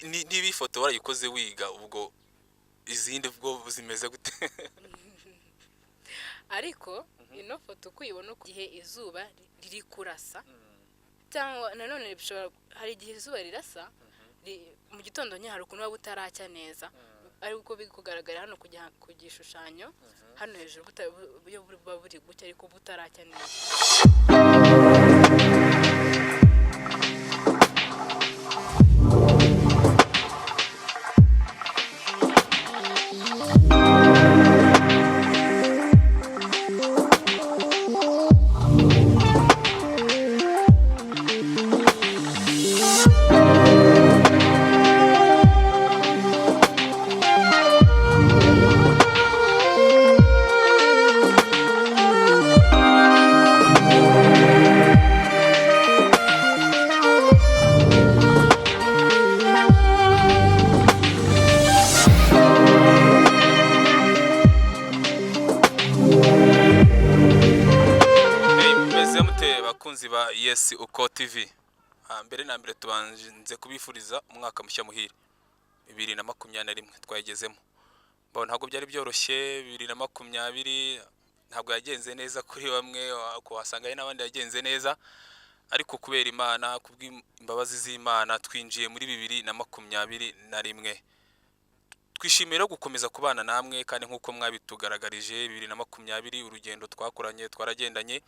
niba ifoto warayikoze wiga ubwo izindi bwo zimeze gute? ariko ino foto kuyibona ku gihe izuba riri kurasa cyangwa nanone hari igihe izuba rirasa mu gitondo nyine hari ukuntu waba utaracya neza ariko biri kugaragara hano ku gishushanyo hano hejuru buba buri gucya ariko butaracya neza. Ba Yes Uko TV mbere na mbere tubanze kubifuriza umwaka mushya muhire 2021 twayigezemo. Ntabwo byari byoroshye 2020 ntabwo yagenze neza kuri bamwe ko wasangaye n'abandi yagenze neza ariko kubera Imana kubw'imbabazi z'Imana twinjiye muri 2021 twishimira gukomeza kubana namwe kandi nkuko mwabitugaragarije 2020 urugendo twakoranye twaragendanye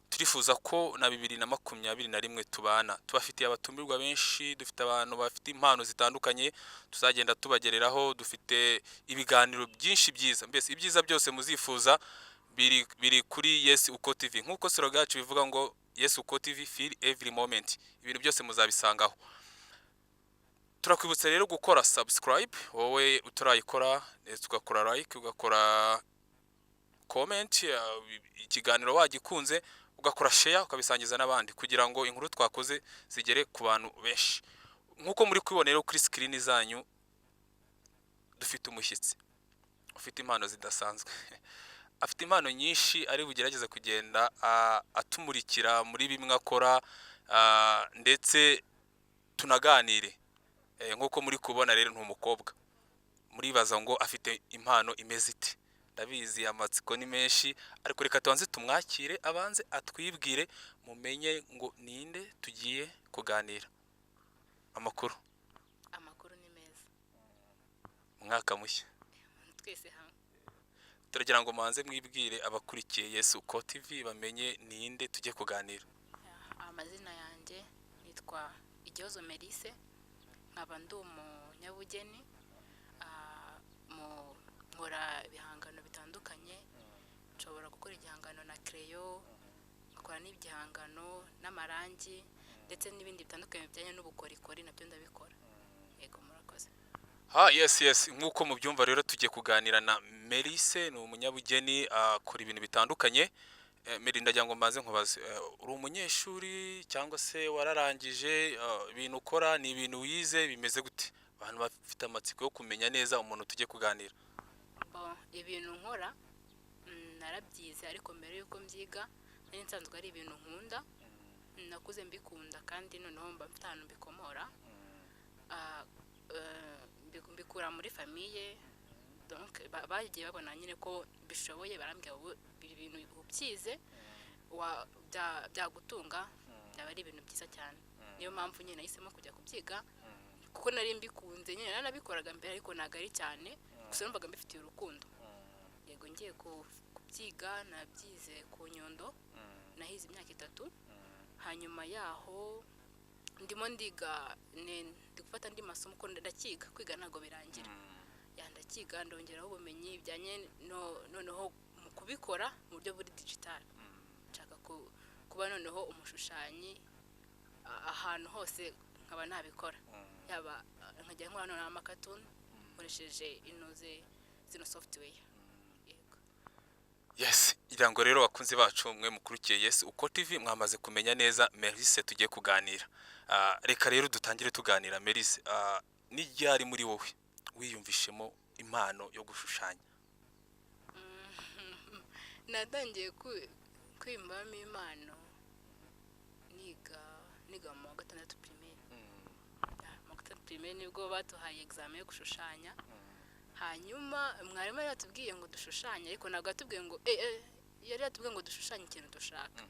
turifuza ko na 2021 tubana tubafitiye abatumirwa benshi dufite abantu bafite impano zitandukanye tuzagenda tubagereraho dufite ibiganiro byinshi byiza mbese ibyiza byose muzifuza biri kuri Yes Uko TV nkuko slogan yacu bivuga ngo Yes Uko TV feel every moment ibintu byose muzabisangaho. Turakwibutsa rero gukora subscribe wowe utarayikora ugakora like ugakora comment ikiganiro wagikunze ugakora share ukabisangiza n'abandi kugira ngo inkuru twakoze zigere ku bantu benshi. Nkuko muri kwibonera kuri screen zanyu dufite umushyitsi ufite impano zidasanzwe afite impano nyinshi ari bugerageze kugenda atumurikira muri bimwe akora ndetse tunaganire. Nkuko muri kubona rero ntumukobwa muribaza ngo afite impano imeze ite ndabizi amatsiko ni menshi ariko reka tubanze tumwakire abanze atwibwire mumenye ngo ninde tugiye kuganira. Amakuru ni meza mwaka mushya twese hamwe turagira ngo manze mwibwire abakurikiye Yes Uko TV bamenye ninde tujye kuganira. Amazina yanjye nitwa Igihozo Melise nkaba ndi umunyabugeni nkora ibihangano bitandukanye nshobora gukora igihangano na crayon nkakora n'ibihangano n'amarangi ndetse n'ibindi bitandukanye bijyanye n'ubukorikori nabyo ndabikora. Yego murakoze. Yes nkuko mubyumva rero tugiye kuganira na Melise ni umunyabugeni akora ibintu bitandukanye. Meri ndagira ngo mbaze nkubaze uri umunyeshuri cyangwa se wararangije ibintu ukora ni ibintu wize bimeze gute abantu bafite amatsiko yo kumenya neza umuntu tujye kuganira. Ibintu nkora narabyize ariko mbere yuko mbyiga nari nsanzwe ari ibintu nkunda nakuze mbikunda kandi noneho mba mfite ahantu mbikomora mbikura muri famille donc bagiye babona nyine ko bishoboye barambwira ubu ibintu ubyize byagutunga byaba ari ibintu byiza cyane niyo mpamvu nyine nahisemo kujya kubyiga kuko nari mbikunze nyine nanabikoraga mbere ariko ntago ari cyane gusa numvaga mbifitiye urukundo. Yego ngiye kubyiga nabyize ku Nyundo nahize imyaka 3 hanyuma yaho ndimo ndiga ndi gufata andi masomo ko ndakiga kwiga ntago birangira yandakiga ndongeraho ubumenyi bijyanye noneho mu kubikora mu buryo buri digital nshaka kuba noneho umushushanyi ahantu hose nkaba nabikora yaba nkajya nkora noneho amakatuni nkoresheje inoze zino software. Yego. Yes irango rero bakunzi bacu mwe mukurikiye Yes Uko TV mwamaze kumenya neza Melise tugiye kuganira. Reka rero dutangire tuganira Melise n'iryari muri wowe wiyumvishemo impano yo gushushanya. Natangiye kwimbamo impano niga mu wa 6 primaire. examen nibwo batuhaye examen yo gushushanya hanyuma mwarimu yari yatubwiye ngo dushushanye ariko ntabwo yatubwiye ngo yari yatubwiye ngo dushushanye ikintu dushaka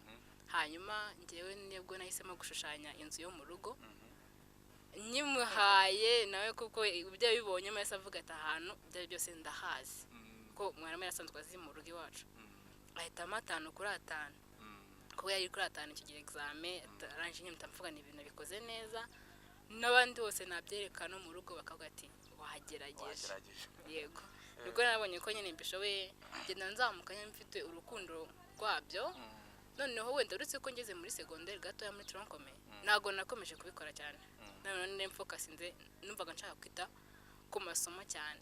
hanyuma njyewe nibwo nahisemo gushushanya inzu yo mu rugo nyimuhaye nawe kuko ibyo bibonye mwese avuga ati ahantu byari byose ndahazi ko mwarimu yasanzwe azi mu rugo iwacu ahitamo 5/5 kuko yari kuri 5 icyo gihe examen arangije nyine mtamvugana ibintu bikoze neza n'abandi bose nabyerekana mu rugo bakavuga ati wahagerageje yego nibwo nabonye ko nyine mbishoboye ngenda nzamuka nyine mfite urukundo rwabyo noneho wenda uretse ko ngeze muri secondaire gato ya muri troncome nago nakomeje kubikora cyane none mfokasinze numvaga nshaka kwita ku masomo cyane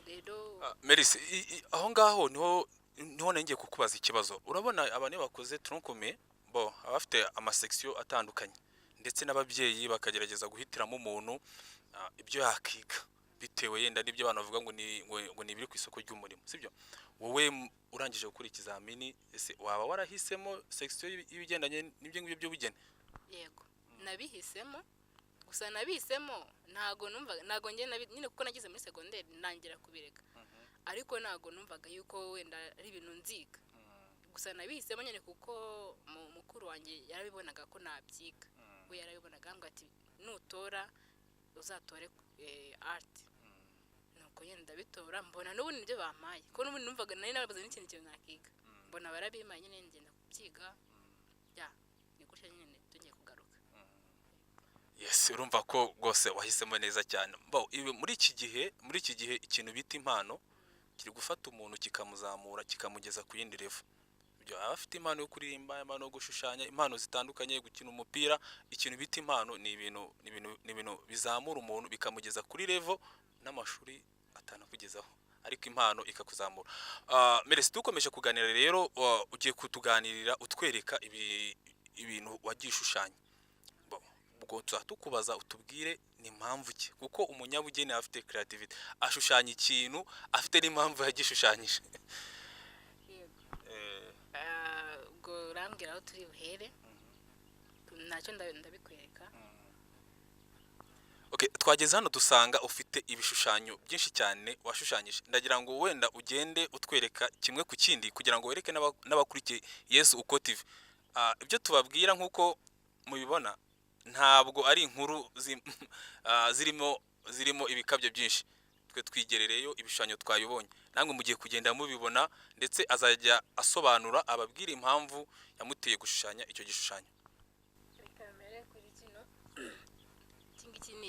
rero Melise aho ngaho niho nengeye kukubaza ikibazo urabona abantu bakoze troncome bo abafite amasection atandukanye ndetse n'ababyeyi bakagerageza guhitiramo umuntu ibyo yakiga bitewe yenda n'ibyo abantu bavuga ngo ni biri ku isoko ry'umurimo sibyo wowe urangije gukora ikizamini ese waba warahisemo section y'ibigendanye n'ibyo ngibyo by'ubugeni yego nabihisemo gusa nabihisemo ntago nyine kuko nagize muri secondaire nangira kubireka ariko ntago numvaga yuko wenda ari ibintu nziga gusa nabihisemo nyine kuko mukuru wanjye yarabibonaga ko nabyiga we yarabibonaga ngo ati nutora uzatore art nuko yenda ndabitora mbona n'ubundi nibyo bampaye ko n'ubundi numvaga nari nababaza n'ikintu cyo nakiga mbona barabimpaye nyine ngenda kubyiga ya ni gutya nyine tugiye kugaruka yes urumva ko rwose wahisemo neza cyane muri iki gihe ikintu bita impano kiri gufata umuntu kikamuzamura kikamugeza ku yindi level ibyo abafite impano yo kuririmba impano yo gushushanya impano zitandukanye gukina umupira ikintu bita impano ni ibintu bizamura umuntu bikamugeza kuri level n'amashuri atanakugezaho ariko impano ikakuzamura Melise dukomeje kuganira rero ugiye kutuganirira utwereka ibintu wagishushanya ubwo tukubaza utubwire ni impamvu ki kuko umunyabugeni afite creativity ashushanya ikintu afite n'impamvu yagishushanyije ubwo urambwira aho turi buhere ntacyo ndabikwereka okay twageze hano dusanga ufite ibishushanyo byinshi cyane washushanyije ndagira ngo wenda ugende utwereka kimwe ku kindi kugira ngo wereke n'abakurikiye Yesu Uko TV ibyo nkuko mubibona ntabwo ari inkuru zirimo ibikabyo byinshi twe twigerereyo ibishushanyo twayibonye namwe mugiye kugenda mubibona ndetse azajya asobanura ababwira impamvu yamuteye gushushanya icyo gishushanyo kamere kuri iki ni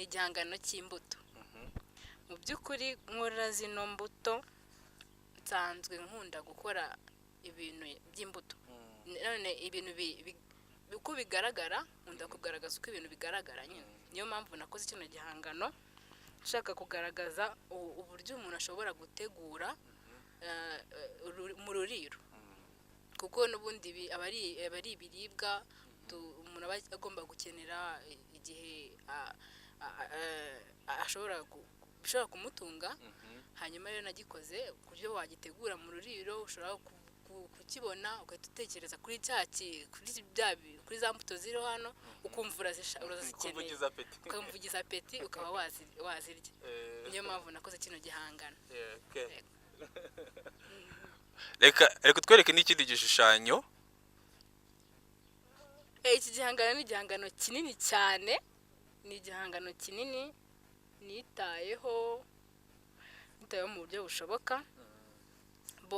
igihangano cy'imbuto mu by'ukuri nkora zino mbuto nsanzwe nkunda gukora ibintu by'imbuto none ibintu uko bigaragara nkunda kugaragaza uko ibintu bigaragara nyine niyo mpamvu nakoze kino gihangano nshaka kugaragaza uburyo umuntu ashobora gutegura mu ruriro kuko n'ubundi aba ari ibiribwa umuntu aba agomba gukenera igihe bishobora kumutunga hanyuma rero nagikoze ku buryo wagitegura mu ruriro ushobora kukibona ugahita utekereza kuri za mbuto ziri hano ukumva urazikeneye ukamvugiza apeti ukaba wazirya niyo mpamvu nakoze kino gihangano reka twereke n'ikindi gishushanyo iki gihangano ni igihangano kinini cyane ni igihangano kinini nitayeho mu buryo bushoboka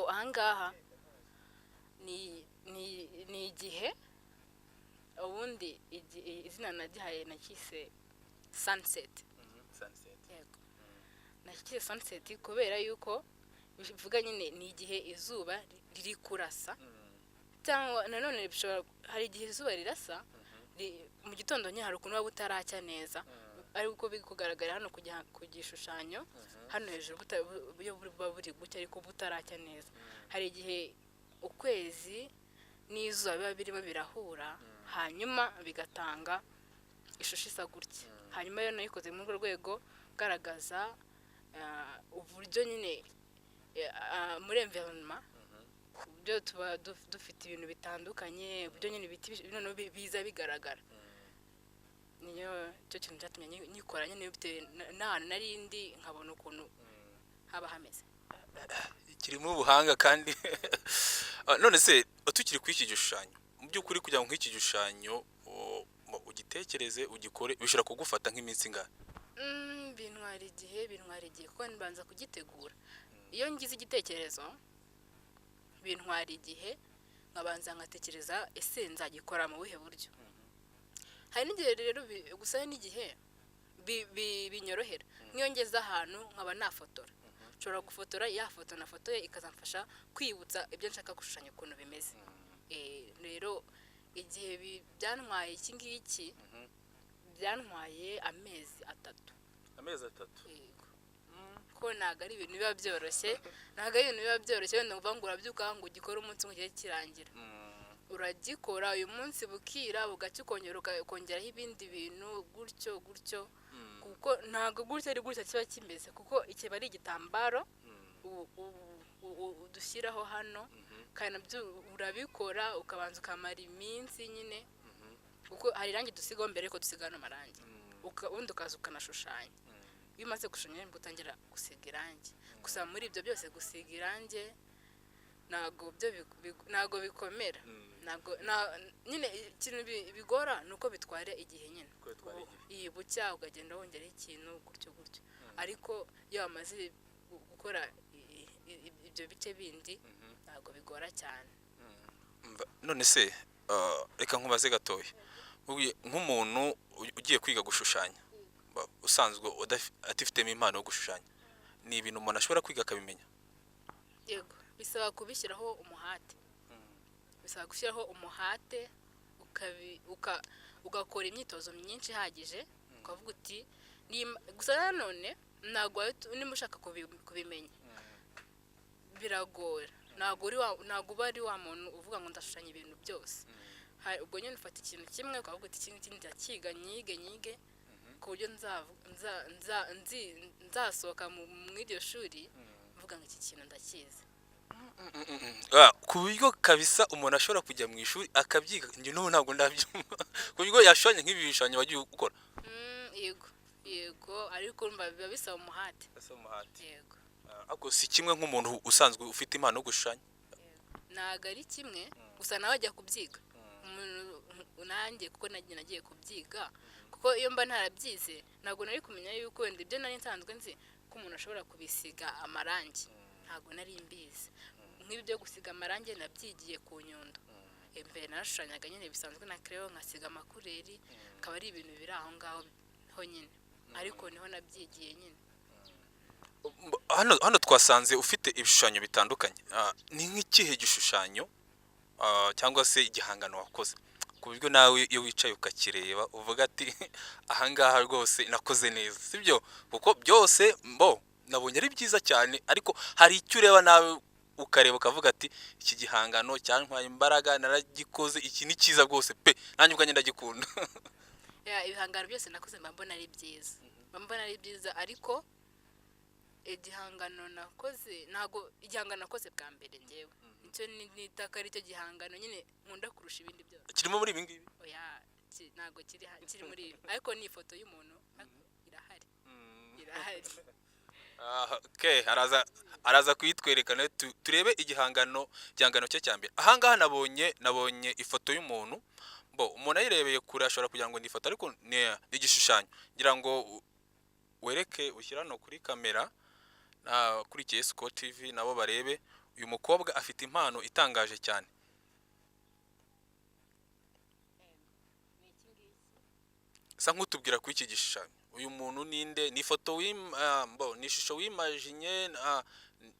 ahangaha ni igihe ubundi izina nagihaye nakise sunset yego nakise sunset kubera yuko bivuga nyine ni igihe izuba riri kurasa cyangwa nanone hari igihe izuba rirasa mu gitondo nyine hari ukuntu waba utaracya neza ariko biri kugaragara hano ku gishushanyo hano hejuru buba buri gucya ariko butaracya neza hari igihe ukwezi n'izuba biba birimo birahura hanyuma bigatanga ishusho isa gutya hanyuma rero nayikoze muri urwo rwego garagaza uburyo nyine muri environment uburyo tuba dufite ibintu bitandukanye uburyo nyine ibiti biza bigaragara niyo cyo kintu cyatumye nyikora nyine bitewe n'ahantu narindi nkabona ukuntu haba hameze. kirimo ubuhanga kandi none se tukiri kuri iki gishushanyo mu by'ukuri kugira ngo nk'iki gishushanyo ugitekereze ugikore bishobora kugufata nk'iminsi ingana? Bintwara igihe kuko nibanza kugitegura. Iyo ngize igitekerezo bintwara igihe nkabanza ngatekereza ese nzagikora mu buhe buryo. Hari n'igihe rero gusa n'igihe binyorohera nk'iyo ngeze ahantu nkaba nafotora, nshobora gufotora ya foto nafotoye ikazamfasha kwibutsa ibyo nshaka gushushanya ukuntu bimeze. Rero igihe byantwaye iki ngiki byantwaye amezi 3. Amezi 3? Yego. Ko ntago ari ibintu biba byoroshye, wenda uvuga ngo urabyuka ngo ugikora umunsi ngo kigiye kirangira. Uragikora uyu munsi bukira bugacya ukongeraho ibindi bintu gutyo kuko ntago gutyo ari gutyo kiba kimeze, kuko ikiba ari igitambaro udushyiraho hano kandi nabyo urabikora ukabanza ukamara iminsi nyine, kuko hari irangi dusigaho mbere ko dusigana amarangi ubundi ukaza ukanashushanya. Iyo umaze gushushanya nibwo utangira gusiga irangi. Gusa muri ibyo byose gusiga irangi ntago bikomera, nyine ikintu bigora nuko bitwara igihe nyine. Iyi bucya ukagenda wongeraho ikintu gutyo, ariko iyo wamaze gukora ibyo bice bindi ntago bigora cyane. None se reka nkubaze gatoya, nk'umuntu ugiye kwiga gushushanya usanzwe atifitemo impano yo gushushanya, ni ibintu umuntu ashobora kwiga akabimenya? Yego, bisaba kubishyiraho umuhate. Bisaba gushyiraho umuhate ugakora imyitozo myinshi ihagije, ukavuga uti gusa nanone ntabwo niba ushaka kubimenya biragora. Ntabwo uba ari wa muntu uvuga ngo ndashushanya ibintu byose. Ubwo nyine ufata ikintu kimwe ukavuga uti iki ngiki ndakiga nyige ku buryo nzasohoka mu iryo shuri mvuga ngo iki kintu ndakizi. Ku buryo kabisa umuntu ashobora kujya mu ishuri akabyiga. Njye n'ubu ntabwo ndabyumva ku buryo yashushanya nk'ibi bishushanyo wagiye gukora. Yego, ariko biba bisaba umuhate. Yego. Ariko si kimwe nk'umuntu usanzwe ufite impano yo gushushanya? Ntabwo ari kimwe, gusa nawe ajya kubyiga. Nanjye kuko nagiye kubyiga, kuko iyo mba ntarabyize ntabwo nari kumenya yuko wenda ibyo nari nsanzwe nzi ko umuntu ashobora kubisiga amarangi, ntabwo nari mbizi. Nk'ibi byo gusiga amarangi nabyigiye ku Nyundo. Mbere narashushanyaga nyine bisanzwe na crayon nkasiga amakureri, akaba ari ibintu biri aho ngaho ho nyine, ariko niho nabyigiye nyine. Hano twasanze ufite ibishushanyo bitandukanye. Ni nk'ikihe gishushanyo cyangwa se igihangano wakoze ku buryo nawe iyo wicaye ukakireba uvuga ati ahangaha rwose nakoze neza, sibyo? Kuko byose nabonye ari byiza cyane, ariko hari icyo ureba nawe ukareba ukavuga ati iki gihangano cyantwaye imbaraga naragikoze, iki ni cyiza rwose pe, nanjye ubwanjye ndagikunda. Ibihangano byose nakoze mbona ari byiza, ariko igihangano nakoze ntago igihangano nakoze bwa mbere ngewe nicyo nitaka ari cyo gihangano nyine nkunda kurusha ibindi byose. Kirimo muri ibi ngibi? Oya, ntago kiri muri ibi, ariko ni ifoto y'umuntu irahari. Okay, araza kuyitwerekana turebe igihangano cye cya mbere. Ahangaha nabonye ifoto y'umuntu. Umuntu ayirebeye kure ashobora kugira ngo ni ifoto, ariko ni igishushanyo. Ngira ngo wereke ushyira no kuri kamera kuri Scott TV nabo barebe. Uyu mukobwa afite impano itangaje cyane. Sa nk'utubwira kuri iki gishushanyo, uyu muntu ninde? Ni ifoto ni ishusho wimajinye,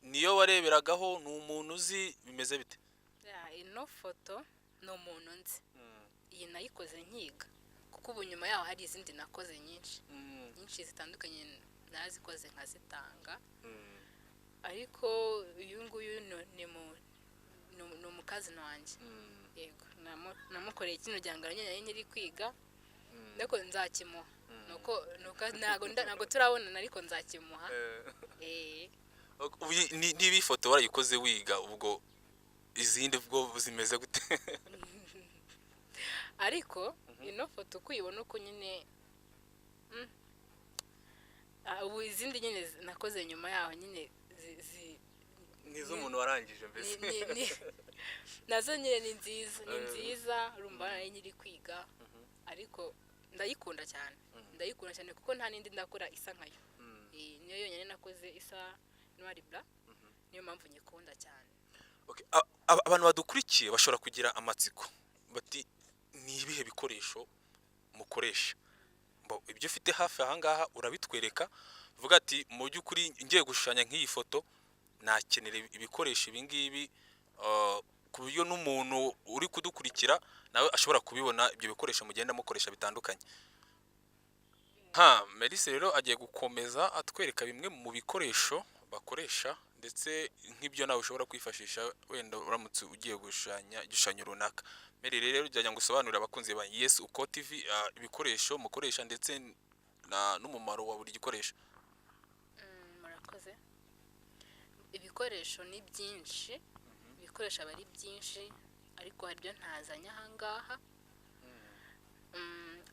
niyo wareberagaho? Ni umuntu uzi? Bimeze bite? Ino foto ni umuntu nzi. Iyi nayikoze nkiga, kuko ubu nyuma yaho hari izindi nakoze nyinshi zitandukanye nazikoze nkazitanga. Ariko uyu nguyu ni umukazana wanjye. Yego, namukoreye kino gihangano nyine nyiri kwiga, ariko nzakimuha. Ntabwo turabonana, ariko nzakimuha. Niba ifoto warayikoze wiga, ubwo izindi bwo zimeze gute? Ariko ino foto uko uyibona uko nyine ubu izindi nyine nakoze nyuma yaho nyine nk'iz'umuntu warangije mbese nazo nyine ni nziza urumva nari nyiri kwiga ariko ndayikunda cyane kuko nta n'indi ndakora isa nkayo niyo yonyine nakoze isa noir blanc niyo mpamvu nyikunda cyane. Abantu badukurikiye bashobora kugira amatsiko bati ni ibihe bikoresho mukoresha, ibyo ufite hafi ahangaha urabitwereka vuga ati mu by'ukuri ngiye gushushanya nk'iyi foto nakenera ibikoresho ibi ngibi ku buryo n'umuntu uri kudukurikira nawe ashobora kubibona ibyo bikoresho mugenda mukoresha bitandukanye. Melise rero agiye gukomeza atwereka bimwe mu bikoresho bakoresha ndetse nk'ibyo nawe ushobora kwifashisha wenda uramutse ugiye gushushanya igishushanyo runaka. Meri rero ujya ngo usobanurire abakunzi ba Yes Uko TV ibikoresho mukoresha ndetse n'umumaro wa buri gikoresho. Murakoze. Ibikoresho ni byinshi, ibikoresho aba ari byinshi ariko hari ibyo ntazanye ahangaha.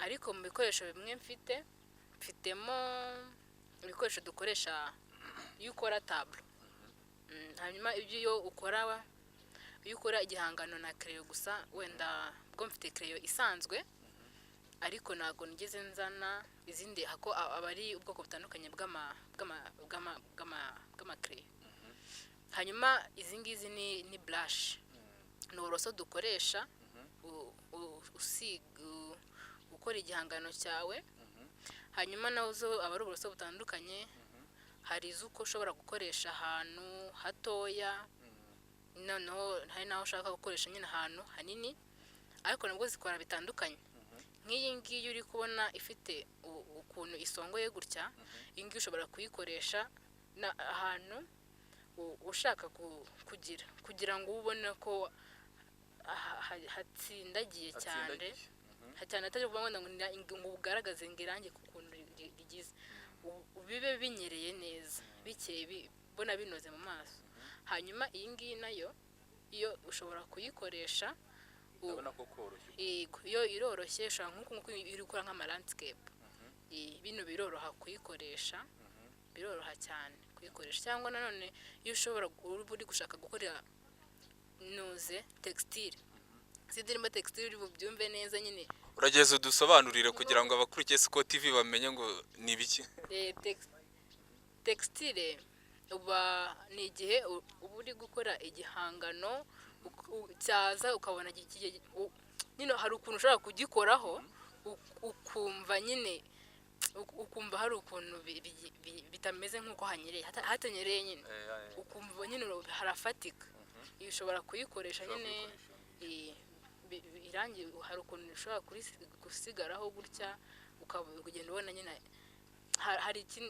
Ariko mu bikoresho bimwe mfitemo ibikoresho dukoresha iyo ukora tablo. Hanyuma iyo ukora igihangano na crayon gusa wenda bwo mfite crayon isanzwe ariko ntago nigeze nzana izindi hako aba ari ubwoko butandukanye bw'ama crayon. Hanyuma izi ngizi ni blush, ni uburoso dukoresha ukora igihangano cyawe. Hanyuma nazo aba ari uburoso butandukanye, hari izuko ushobora gukoresha ahantu hatoya noneho hari naho ushaka gukoresha nyine ahantu hanini ariko nabwo zikora bitandukanye. Nk'iyi ngiyi uri kubona ifite ukuntu isongoye gutya, iyi ngiyi ushobora kuyikoresha ahantu ushaka kugira ngo ubone ko hatsindagiye cyane atari kuvuga ngo ugaragaze ngo irange ku kuntu rigize, bibe binyereye neza bikeye bona binoze mu maso. Hanyuma iyi ngiyi nayo iyo ushobora kuyikoresha iyo iroroshye ushobora nk'uko iri gukora nk'amalandscape. Bino biroroha kuyikoresha, biroroha cyane kuyikoresha. Cyangwa nanone iyo ushobora uri gushaka gukora textile, sidirimo textile uri bubyumve neza nyine urageze udusobanurire kugira ngo abakurikiye Uko TV bamenye ngo ni ibiki. Textile ni igihe uba uri gukora igihangano cyaza ukabona nyine hari ukuntu ushobora kugikoraho ukumva nyine ukumva hari ukuntu bitameze nk'uko hanyereye hatanyereye nyine ukumva nyine harafatika. Iyo ushobora kuyikoresha nyine irangi hari ukuntu ushobora gusigaraho gutya ukagenda ubona nyine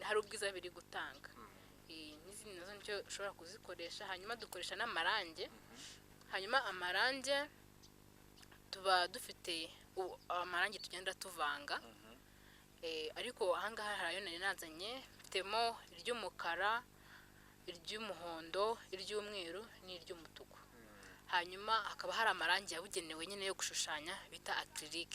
hari ubwiza biri gutanga. N'izindi nazo nicyo ushobora kuzikoresha. Hanyuma dukoresha n'amarange. Hanyuma amarange tuba dufite amarange tugenda tuvanga. Ariko ahangaha hari ayo nari nazanye, mfitemo iry'umukara, iry'umuhondo, iry'umweru n'iry'umutuku. Hanyuma hakaba hari amarange yabugenewe nyine yo gushushanya bita acrylic.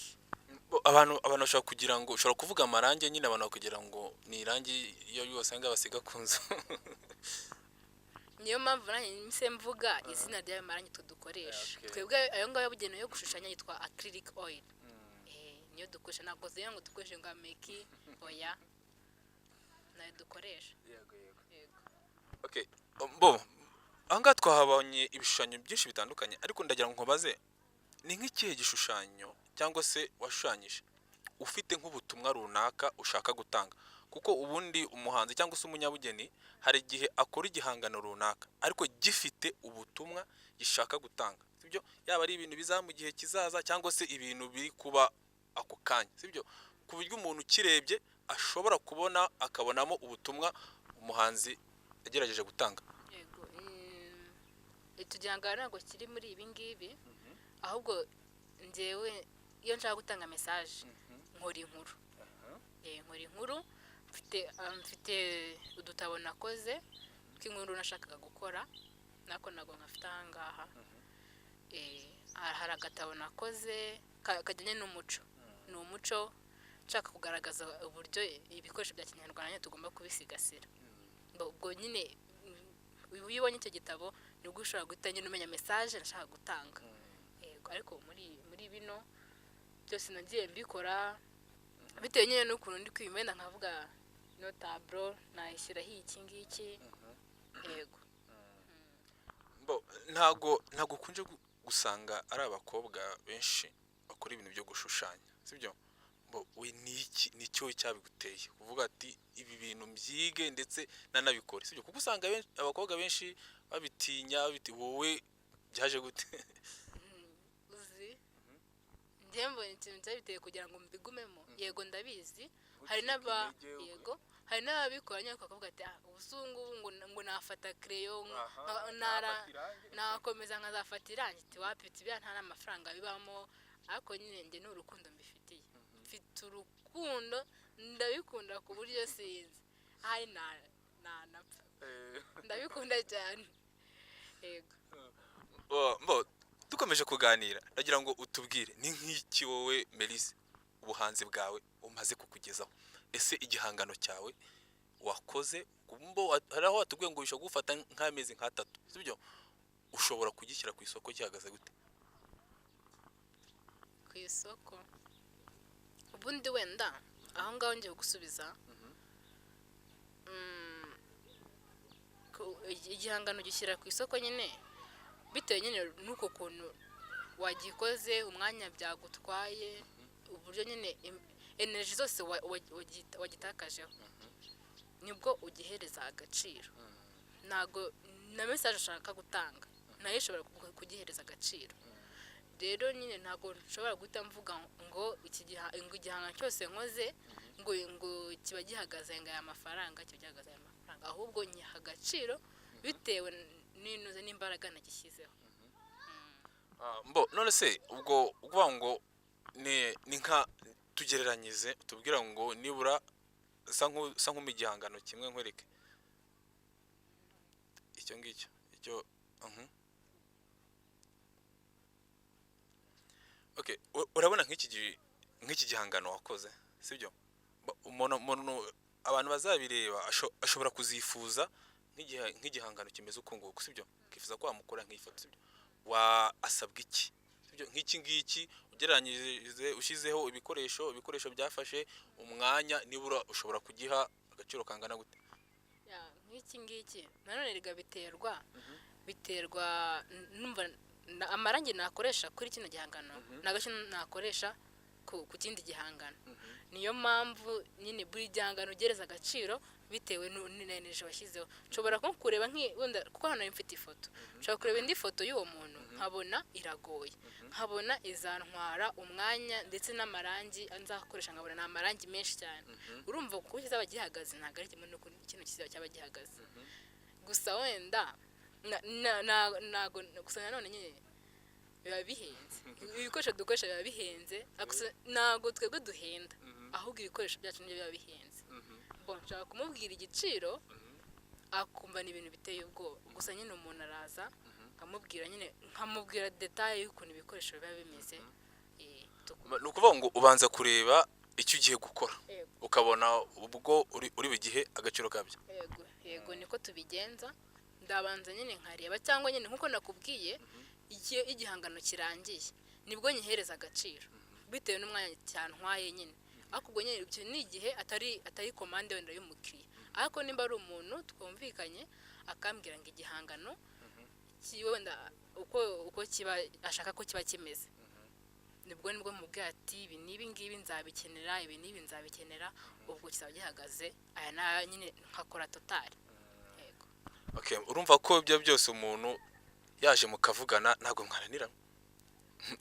Abantu bashobora kugira ngo ushobora kuvuga amarange nyine abantu kugira ngo ni irangi iyo yose nga basiga ku nzu. Niyo mpamvu nanjye mvuga izina ry'ayo marange tudukoresha. Twebwe ayo ngayo yabugenewe yo gushushanya yitwa acrylic oil. Niyo dukoresha, ntabwo ziyo ngo dukoreshe ngo ameki oya, nayo dukoresha. Ahangaha twahabonye ibishushanyo byinshi bitandukanye ariko ndagira ngo nkubaze ni nk'ikihe gishushanyo cyangwa se washushanyije ufite nk'ubutumwa runaka ushaka gutanga, kuko ubundi umuhanzi cyangwa se umunyabugeni hari igihe akora igihangano runaka ariko gifite ubutumwa gishaka gutanga, sibyo? Yaba ari ibintu biza mu gihe kizaza cyangwa se ibintu biri kuba ako kanya, sibyo? Ku buryo umuntu ukirebye ashobora kubona akabonamo ubutumwa umuhanzi yagerageje gutanga. Itugihangano ntabwo kiri muri ibi ngibi, ahubwo njyewe iyo nshaka gutanga message nkora inkuru. Nkora inkuru, mfite udutabo nakoze tw'inkuru nashakaga gukora nako nago nkafite ahangaha. Hari agatabo nakoze kajyanye n'umuco. ni umuco nshaka kugaragaza uburyo ibikoresho bya kinyarwanda tugomba kubisigasira. Ubwo nyine iyo ubonye icyo gitabo nibwo ushobora guhita nyine umenya message nashaka gutanga. Yego, ariko muri bino byose nagiye mbikora bitewe nyine n'ukuntu ndi kwimenda nkavuga no tableau nayishyiraho iki ngiki. Yego. ntago kunje gusanga ari abakobwa benshi bakora ibintu byo gushushanya, sibyo? We nicyo cyabiguteye kuvuga ati ibi bintu mbyige ndetse nanabikore, sibyo? Kuko usanga abakobwa benshi babitinya, wowe byaje gute? Uzi njye mbonye ikintu cyabiteye kugira ngo mbigumemo. Yego ndabizi, hari n'ababikora nyine bakavuga ati ubuzungu ngo nafata crayon nakomeza nkazafata irangi ati wapi bya nta n'amafaranga bibamo. Ariko nyine njye n'urukundo mbifitiye, mfite urukundo ndabikunda ku buryo sinzi hari nanapfa ndabikunda cyane. Yego. Dukomeje kuganira ndagira ngo utubwire ni nk'iki wowe Melise ubuhanzi bwawe umaze kukugezaho. Ese igihangano cyawe wakoze hari aho watubwiye ngo ushobora gufata nk'amezi nk'3, sibyo? Ushobora kugishyira ku isoko gihagaze gute? Ku isoko ubundi wenda aho ngaho ngiye gusubiza igihangano gishyira ku isoko nyine bitewe nyine nuko kuntu wagikoze, umwanya byagutwaye, uburyo nyine energy zose wagitakajeho nibwo ugihereza agaciro. Ntago na message ushaka gutanga nayo ishobora kugihereza agaciro. Rero nyine ntago nshobora guhita mvuga ngo igihangano cyose nkoze ngo kiba gihagaze aya mafaranga, ahubwo nyiha agaciro bitewe n'inuze n'imbaraga nagishyizeho. None se ubwo uvuga ngo ni nka tugereranyize tubwira ngo nibura sa nk'umugihangano kimwe nkwereke icyo ngicyo Okay, urabona nk'iki gihangano wakoze, sibyo? Abantu bazabireba ashobora kuzifuza nk'igihangano kimeze uko nguko, sibyo? Kifuza ko wamukora nk'ifoto, sibyo? Asabwa iki, sibyo? Nk'iki ngiki ugereranyije ushizeho ibikoresho byafashe umwanya, nibura ushobora kugiha agaciro kangana gute? Nk'iki ngiki nanone riga biterwa numva amarangi nakoresha kuri kino gihangano nagashya nakoresha ku kindi gihangano. Niyo mpamvu nyine buri gihangano ugereza agaciro bitewe n'energy washyizeho. Nshobora kureba wenda kuko hano mfite ifoto, nshobora kureba indi foto y'uwo muntu nkabona iragoye, nkabona izantwara umwanya ndetse n'amarangi nzakoresha nkabona ni amarangi menshi cyane. Urumva kuko kizaba gihagaze ntabwo ari kimwe n'uko kino kizaba cyaba gihagaze. Gusa wenda gusa nanone nyine biba bihenze, ibikoresho dukoresha biba bihenze, ntabwo twebwe duhenda ahubwo ibikoresho byacu nibyo biba bihenze. Nshaka kumubwira igiciro akumva ni ibintu biteye ubwoba, gusa nyine umuntu araza nkamubwira detail y'ukuntu ibikoresho biba bimeze. Ni ukuvuga ngo ubanza kureba icyo ugiye gukora ukabona ubwo uri bugihe agaciro kabyo. Yego niko tubigenza. Ndabanza nyine nkareba cyangwa nyine nkuko nakubwiye igihe igihangano kirangiye nibwo nyihereza agaciro bitewe n'umwanya cyantwaye nyine. Ariko ubwo nyine ibyo ni igihe atari commande wenda y'umukiriya, ariko nimba ari umuntu twumvikanye akambwira ngo igihangano wenda uko kiba ashaka ko kiba kimeze, nibwo mubwira ati ibi n'ibi ngibi nzabikenera, ibi n'ibi nzabikenera, ubwo kizaba gihagaze aya na nyine nkakora total. Okay, urumva ko ibyo byose umuntu yaje mukavugana ntabwo mwananira.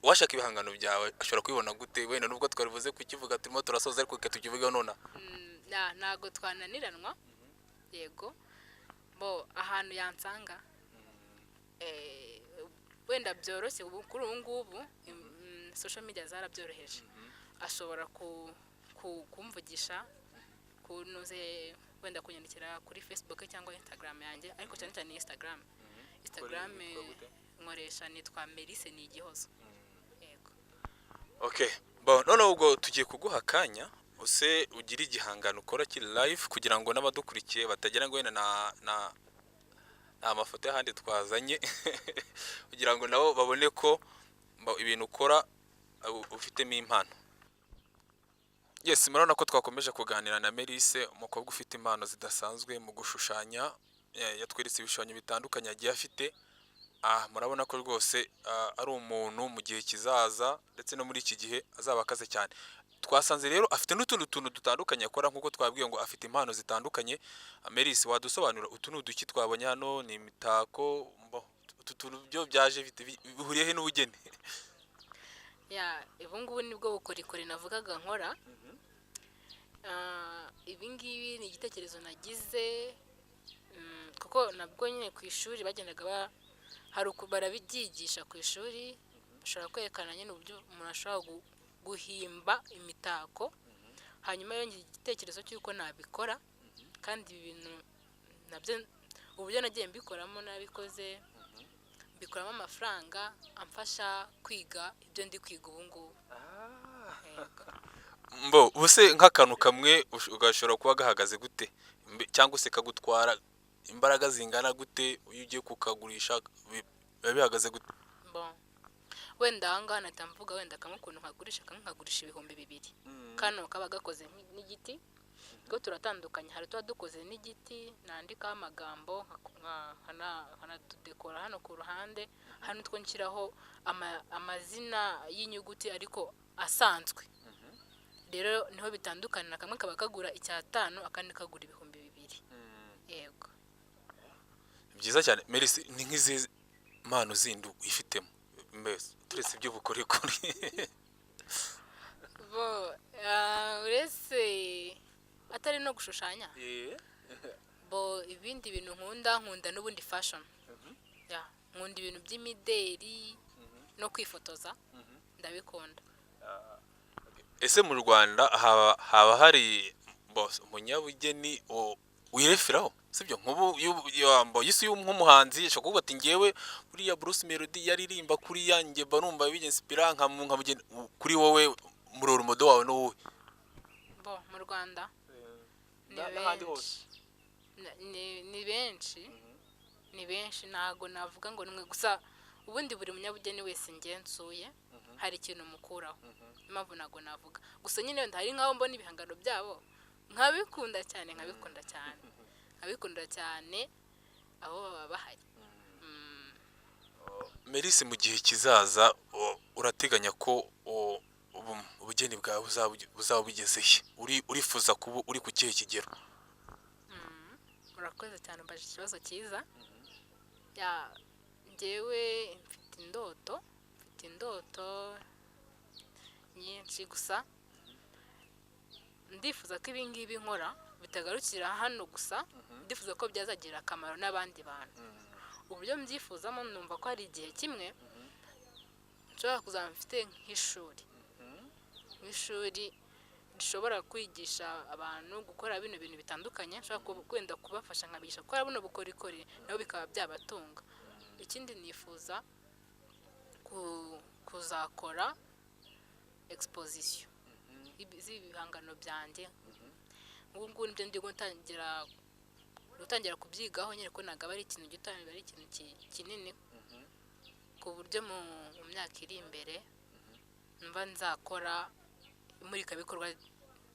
Washaka ibihangano byawe ashobora kubibona gute? Wenda nubwo twarivuze kukivuga turimo turasoza ariko tukivuga none. Ntago twananiranwa. Yego. Ahantu yansanga wenda byoroshye kuri ubu ngubu social media zarabyoroheje. Ashobora kumvugisha kunoze wenda kunyandikira kuri Facebook cyangwa Instagram yanjye, ariko cyane cyane Instagram nkoresha nitwa Melise ni igihozo. Yego. Okay, noneho ubwo tugiye kuguha akanya use ugira igihangano ukora kiri live kugira ngo n'abadukurikiye batagira ngo wenda nta mafoto y'ahandi twazanye kugira ngo nabo babone ko ibintu ukora ufitemo impano. Yes, murabona ko twakomeje kuganira na Merise, umukobwa ufite impano zidasanzwe mu gushushanya. Yatweretse ibishushanyo bitandukanye agiye afite. Murabona ko rwose ari umuntu mu gihe kizaza ndetse no muri iki gihe azaba akaze cyane. Twasanze rero afite n'utundi tuntu dutandukanye akora nk'uko twabwiye ngo afite impano zitandukanye. Merise, wadusobanura utu ni uduki twabonye hano? Ni imitako, utu tuntu byo byaje bihuriye he n'ubugeni? ubu ngubu nibwo bukorikori navugaga nkora. Ibi ngibi ni igitekerezo nagize kuko nabwo nyine ku ishuri bagendaga barabyigisha ku ishuri, bashobora kwerekana nyine uburyo umuntu ashobora guhimba imitako. Hanyuma yongera igitekerezo cy'uko nabikora, kandi ibi bintu nabyo uburyo nagiye mbikoramo nabikoze mbikoramo amafaranga amfasha kwiga ibyo ndi kwiga ubu ngubu. Ubuse nk'akantu kamwe ugashobora kuba gahagaze gute cyangwa se kagutwara imbaraga zingana gute iyo ugiye kukagurisha biba bihagaze gute? Wenda ahangaha nahita mvuga wenda kamwe ukuntu nkagurisha ibihumbi 2,000. Kano kaba gakoze n'igiti, ubwo turatandukanye. Hari tuba dukoze n'igiti nandikaho amagambo nkanadekora hano ku ruhande, hano two nshyiraho amazina y'inyuguti ariko asanzwe. Rero niho bitandukanira, kamwe kaba kagura 5,000 akandi kagura ibihumbi 2,000. Yego. Byiza cyane. Merise, ni nk'izi mpano zindi wifitemo mbese turetse iby'ubukorikori? Uretse atari no gushushanya, ibindi bintu nkunda n'ubundi fashion. Nkunda ibintu by'imideri no kwifotoza, ndabikunda. Ese mu Rwanda haba hari umunyabugeni wireferaho, sibyo? Nk'ubu yisi nk'umuhanzi ashobora kuvuga ati ngewe buriya Bruce Melody yaririmba kuri yanjye barumva bigenspira nkamugeni. Kuri wowe muroro modo wawe no wowe? Mu Rwanda ni benshi ntago navuga ngo nimwe gusa. Ubundi buri munyabugeni wese ngenzuye hari ikintu mukuraho, impamvu ntago navuga gusa. Nyine wenda hari nk'aho mbona ibihangano byabo nkabikunda cyane aho baba bahari. Merise, mu gihe kizaza urateganya ko ubugeni bwawe buzaba bugeze he? Urifuza kuba uri ku kihe kigero? Murakoze cyane, mbaje ikibazo cyiza. Njyewe mfite indoto nyinshi, gusa ndifuza ko ibi ngibi nkora bitagarukira hano gusa. Ndifuza ko byazagirira akamaro n'abandi bantu. Uburyo mbyifuzamo, numva ko hari igihe kimwe nshobora kuzaba mfite nk'ishuri rishobora kwigisha abantu gukora bino bintu bitandukanye. Nshobora kwenda kubafasha nkabigisha gukora buno bukorikori, nabo bikaba byabatunga. Ikindi nifuza kuzakora exposition z'ibihangano byanjye. Ubu ngubu nibyo ndi gutangira kubyigaho, nyine ko ntabwo ari ikintu gito, ari ikintu kinini, ku buryo mu myaka iri imbere mba nzakora imurikabikorwa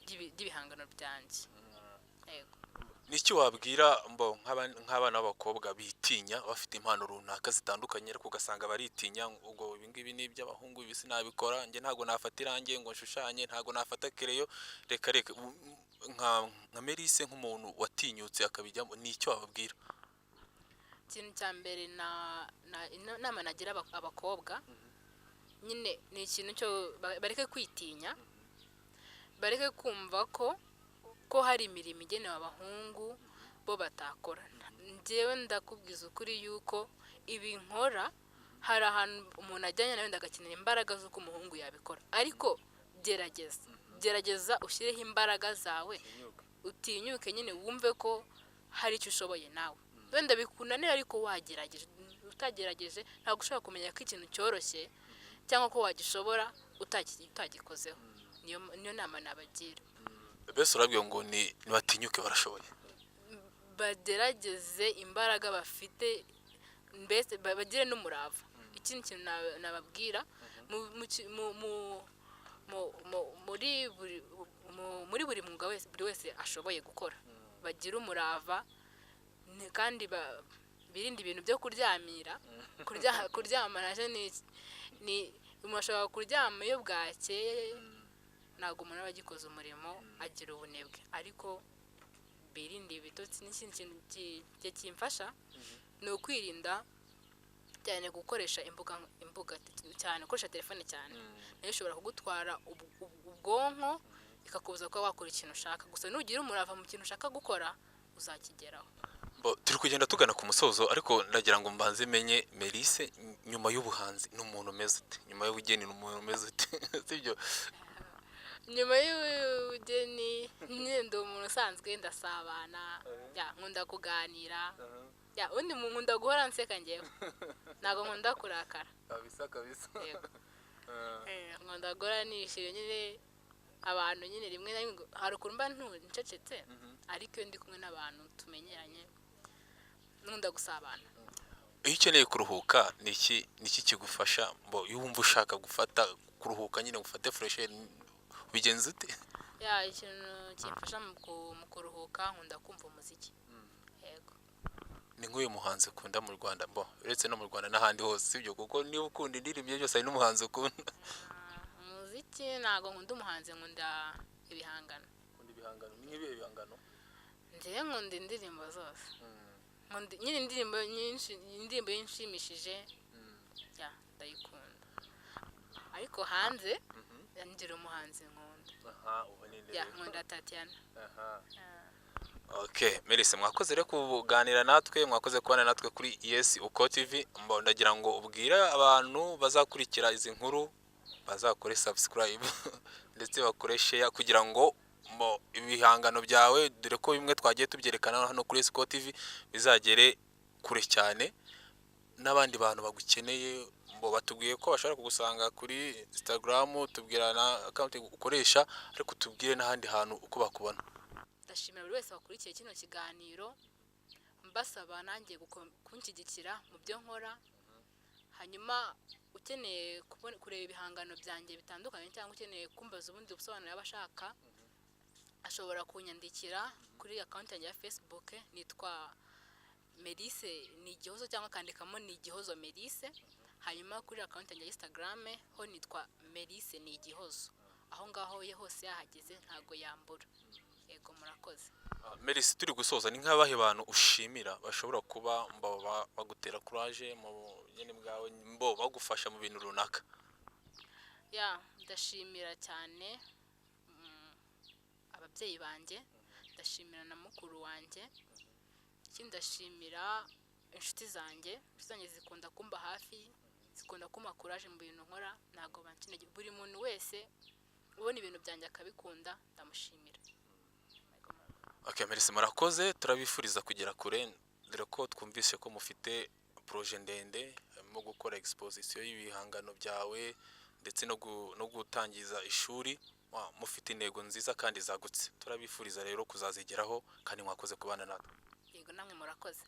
ry'ibihangano byanjye. Yego. Niki wabwira nk'abana b'abakobwa bitinya bafite impano runaka zitandukanye ariko ugasanga baritinya ubwo ibi ngibi ni iby'abahungu, ibi sinabikora, njye ntago nafata irange ngo nshushanye, ntago nafata kereyo, reka nka Merise nk'umuntu watinyutse akabijyamo, ni icyo wababwira? Ikintu cya mbere inama nagira abakobwa, nyine ni ikintu cyo bareke kwitinya, bareke kumva ko hari imirimo igenewe abahungu bo batakora. Njyewe ndakubwiza ukuri yuko ibi nkora hari ahantu umuntu ajyanye nawe ndagakenera imbaraga z'uko umuhungu yabikora, ariko gerageza ushyireho imbaraga zawe, utinyuke, nyine wumve ko hari icyo ushoboye nawe. Wenda bikunanira ariko wagerageje. Utagerageje ntabwo ushobora kumenya ko ikintu cyoroshye cyangwa ko wagishobora utagikozeho. Niyo nama nabagira. mbese urabwiye ngo ntibatinyuke barashoboye. Bagerageze imbaraga bafite, mbese bagire n'umurava. Ikindi kintu nababwira muri buri mwuga wese buri wese ashoboye gukora, bagira umurava kandi birinde ibintu byo kuryamira. Kuryama naje ni umuntu ashobora kuryama iyo bwakeye, ntabwo umuntu aba agikoze umurimo, agira ubunebwe. Ariko birinde ibitotsi. N'ikindi kintu kimfasha ni ukwirinda cyane gukoresha imbuga cyane, gukoresha telefone cyane. Nayo ishobora kugutwara ubwonko, ikakubuza kuba wakora ikintu ushaka. Gusa nugira umurava mu kintu ushaka gukora, uzakigeraho. Turi kugenda tugana ku musozo, ariko ndagira ngo mbanze menye Merise nyuma y'ubuhanzi ni umuntu umeze ute, nyuma y'ubugeni ni umuntu umeze ute? Sibyo? Nyuma y'ubugeni ndi umuntu usanzwe, ndasabana, nkunda kuganira, undi nkunda guhora nseka njyewe, ntabwo nkunda kurakara. Kabisa. Yego. Nkunda guhora nishimye nyine. Abantu nyine rimwe na rimwe hari ukuntu mba ncecetse, ariko iyo ndi kumwe n'abantu tumenyeranye nkunda gusabana. Iyo ukeneye kuruhuka ni iki kigufasha? Iyo wumva ushaka kuruhuka nyine gufate fresh air, bigenze ute? Ikintu kimfasha mu kuruhuka, nkunda kumva umuziki. Yego. Ni nk'uyu muhanzi ukunda mu Rwanda, uretse no mu Rwanda n'ahandi hose, sibyo? Kuko niba ukunda indirimbo byose hari n'umuhanzi ukunda. Umuziki ntabwo nkunda umuhanzi, nkunda ibihangano. Nkunda ibihangano. Ni nk'ibihe bihangano? Njyewe nkunda indirimbo zose. Nyine indirimbo yinshimishije, ndayikunda. Ariko hanze ngira umuhanzi nkunda. Nkunda Tatiana. Okay, Merise, mwakoze rero kuganira natwe, mwakoze kubana natwe kuri Yes Uko TV. Ndagira ngo ubwire abantu bazakurikira izi nkuru, bazakore subscribe ndetse bakore share kugira ngo ibihangano byawe, dore ko bimwe twagiye tubyerekana hano kuri Yes Uko TV, bizagere kure cyane n'abandi bantu bagukeneye. Batubwiye ko bashobora kugusanga kuri Instagram, tubwira na account ukoresha, ariko tubwire n'ahandi hantu uko bakubona. Ndashimira buri wese wakurikiye kino kiganiro, mbasaba nanjye kunshyigikira mu byo nkora. Hanyuma ukeneye kureba ibihangano byanjye bitandukanye, cyangwa ukeneye kumbaza ubundi busobanuro y'abashaka, ashobora kunyandikira kuri account yanjye ya Facebook, nitwa Merise ni igihozo, cyangwa akandikamo ni igihozo Merise. Hanyuma kuri account yanjye ya Instagram ho nitwa Merise ni igihozo. Aho ngaho hose yahageze ntago yambura. Yego, murakoze. Merise, turi gusoza, ni nk'abahe bantu ushimira bashobora kuba bagutera courage mu nyene bwawe, bagufasha mu bintu runaka? Ndashimira cyane ababyeyi banjye, ndashimira na mukuru wanjye, ikindi ndashimira inshuti zanjye zikunda kumba hafi, zikunda kumpa courage mu bintu nkora, ntago bankinege. Buri muntu wese ubona ibintu byanjye akabikunda, ndamushimira. Okay, Merise, murakoze, turabifuriza kugera kure, dore ko twumvise ko mufite projet ndende mu gukora exposition y'ibihangano byawe ndetse no gutangiza ishuri. Mufite intego nziza kandi zagutse, turabifuriza rero kuzazigeraho, kandi mwakoze kubana natwe. Yego, namwe murakoze.